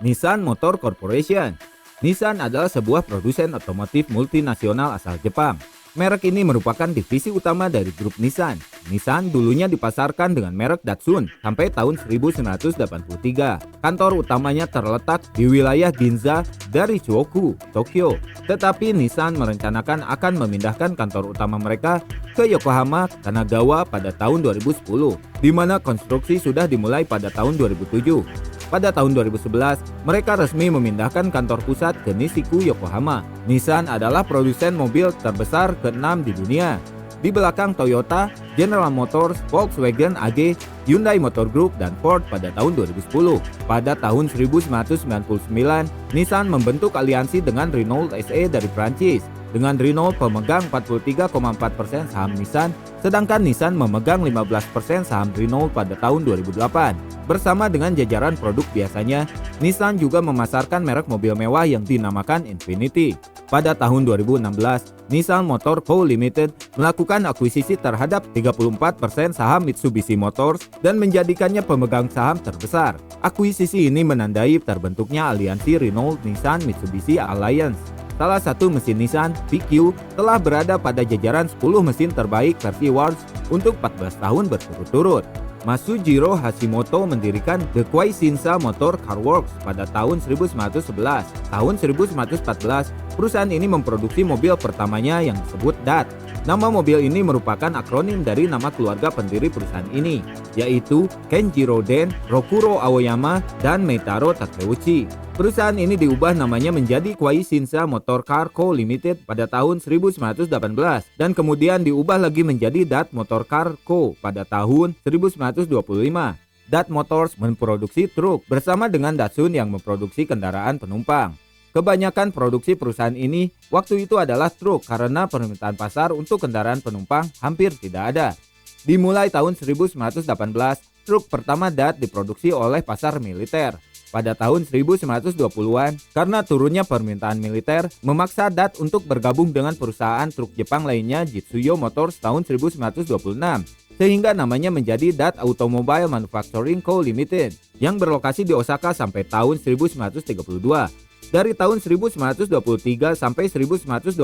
Nissan Motor Corporation. Nissan adalah sebuah produsen otomotif multinasional asal Jepang. Merek ini merupakan divisi utama dari grup Nissan. Nissan dulunya dipasarkan dengan merek Datsun sampai tahun 1983. Kantor utamanya terletak di wilayah Ginza dari Chuoku, Tokyo. Tetapi Nissan merencanakan akan memindahkan kantor utama mereka ke Yokohama, Kanagawa pada tahun 2010, di mana konstruksi sudah dimulai pada tahun 2007. Pada tahun 2011, mereka resmi memindahkan kantor pusat ke Nishiku, Yokohama. Nissan adalah produsen mobil terbesar ke-6 di dunia. Di belakang Toyota, General Motors, Volkswagen AG, Hyundai Motor Group, dan Ford pada tahun 2010. Pada tahun 1999, Nissan membentuk aliansi dengan Renault SE dari Prancis. Dengan Renault pemegang 43,4% saham Nissan, sedangkan Nissan memegang 15% saham Renault pada tahun 2008. Bersama dengan jajaran produk biasanya, Nissan juga memasarkan merek mobil mewah yang dinamakan Infiniti. Pada tahun 2016, Nissan Motor Co. Limited melakukan akuisisi terhadap 34% saham Mitsubishi Motors dan menjadikannya pemegang saham terbesar. Akuisisi ini menandai terbentuknya aliansi Renault-Nissan-Mitsubishi Alliance. Salah satu mesin Nissan, VQ, telah berada pada jajaran 10 mesin terbaik versi World untuk 14 tahun berturut-turut. Masujiro Hashimoto mendirikan The Kwaishinsa Motor Car Works pada tahun 1911. Tahun 1914, perusahaan ini memproduksi mobil pertamanya yang disebut DAT. Nama mobil ini merupakan akronim dari nama keluarga pendiri perusahaan ini, yaitu Kenjiro Den, Rokuro Aoyama, dan Meitaro Takeuchi. Perusahaan ini diubah namanya menjadi Kwaishinsa Motor Car Co. Limited pada tahun 1918 dan kemudian diubah lagi menjadi DAT Motor Car Co. pada tahun 1925. DAT Motors memproduksi truk bersama dengan Datsun yang memproduksi kendaraan penumpang. Kebanyakan produksi perusahaan ini waktu itu adalah truk karena permintaan pasar untuk kendaraan penumpang hampir tidak ada. Dimulai tahun 1918, truk pertama DAT diproduksi oleh pasar militer. Pada tahun 1920-an, karena turunnya permintaan militer, memaksa DAT untuk bergabung dengan perusahaan truk Jepang lainnya Jitsuyo Motors tahun 1926. Sehingga namanya menjadi DAT Automobile Manufacturing Co. Limited yang berlokasi di Osaka sampai tahun 1932. Dari tahun 1923 sampai 1925,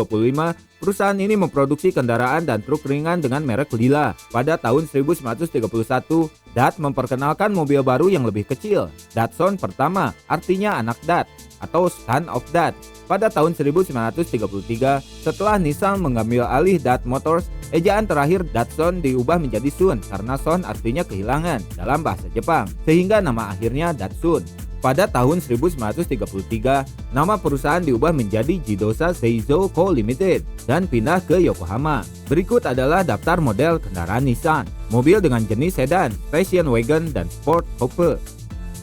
perusahaan ini memproduksi kendaraan dan truk ringan dengan merek Lila. Pada tahun 1931, DAT memperkenalkan mobil baru yang lebih kecil, Datsun pertama, artinya anak DAT atau Son of DAT. Pada tahun 1933, setelah Nissan mengambil alih DAT Motors, ejaan terakhir Datsun diubah menjadi Sun karena Son artinya kehilangan dalam bahasa Jepang, sehingga nama akhirnya Datsun. Pada tahun 1933, nama perusahaan diubah menjadi Jidosa Seizo Co. Limited dan pindah ke Yokohama. Berikut adalah daftar model kendaraan Nissan. Mobil dengan jenis sedan, station wagon, dan sport coupe.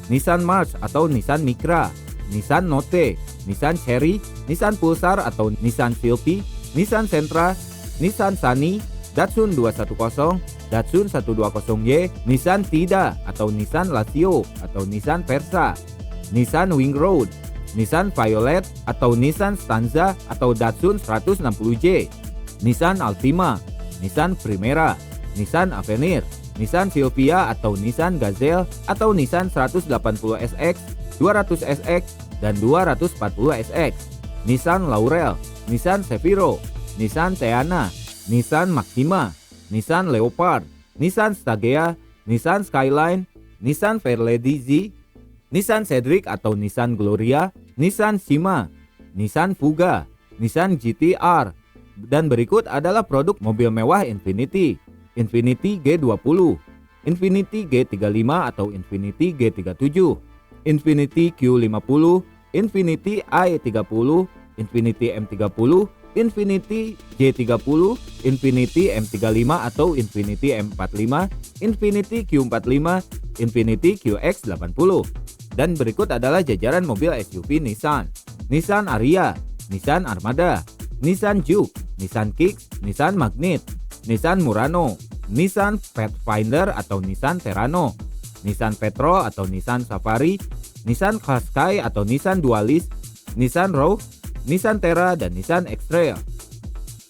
Nissan March atau Nissan Micra, Nissan Note, Nissan Cherry, Nissan Pulsar atau Nissan Sylphy, Nissan Sentra, Nissan Sunny, Datsun 210, Datsun 120Y, Nissan Tida atau Nissan Lazio atau Nissan Versa, Nissan Wingroad, Nissan Violet atau Nissan Stanza atau Datsun 160J, Nissan Altima, Nissan Primera, Nissan Avenir, Nissan Silvia atau Nissan Gazelle atau Nissan 180SX, 200SX, dan 240SX, Nissan Laurel, Nissan Zefiro, Nissan Teana, Nissan Maxima, Nissan Leopard, Nissan Stagea, Nissan Skyline, Nissan Fairlady Z, Nissan Cedric atau Nissan Gloria, Nissan Sima, Nissan Fuga, Nissan GT-R, dan berikut adalah produk mobil mewah Infiniti. Infiniti G20, Infiniti G35 atau Infiniti G37, Infiniti Q50, Infiniti i30, Infiniti M30, Infiniti J30, Infiniti M35 atau Infiniti M45, Infiniti Q45, Infiniti QX80. Dan berikut adalah jajaran mobil SUV Nissan. Nissan Ariya, Nissan Armada, Nissan Juke, Nissan Kicks, Nissan Magnet, Nissan Murano, Nissan Pathfinder atau Nissan Terrano, Nissan Petrol atau Nissan Safari, Nissan Qashqai atau Nissan Dualis, Nissan Rogue, Nissan Terra, dan Nissan X-Trail.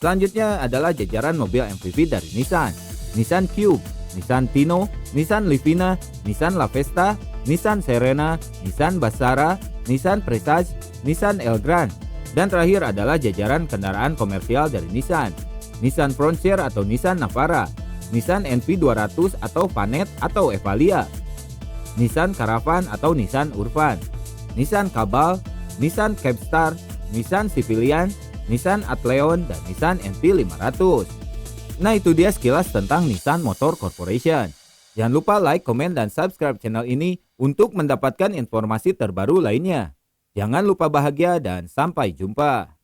Selanjutnya adalah jajaran mobil MPV dari Nissan. Nissan Cube, Nissan Tino, Nissan Livina, Nissan Lavesta, Nissan Serena, Nissan Bassara, Nissan Presage, Nissan Elgrand, dan terakhir adalah jajaran kendaraan komersial dari Nissan. Nissan Frontier atau Nissan Navara, Nissan NV200 atau Vanette atau Evalia, Nissan Caravan atau Nissan Urvan, Nissan Kabal, Nissan Capstar, Nissan Civilian, Nissan Atleon, dan Nissan NV500. Nah, itu dia sekilas tentang Nissan Motor Corporation. Jangan lupa like, komen, dan subscribe channel ini untuk mendapatkan informasi terbaru lainnya. Jangan lupa bahagia dan sampai jumpa.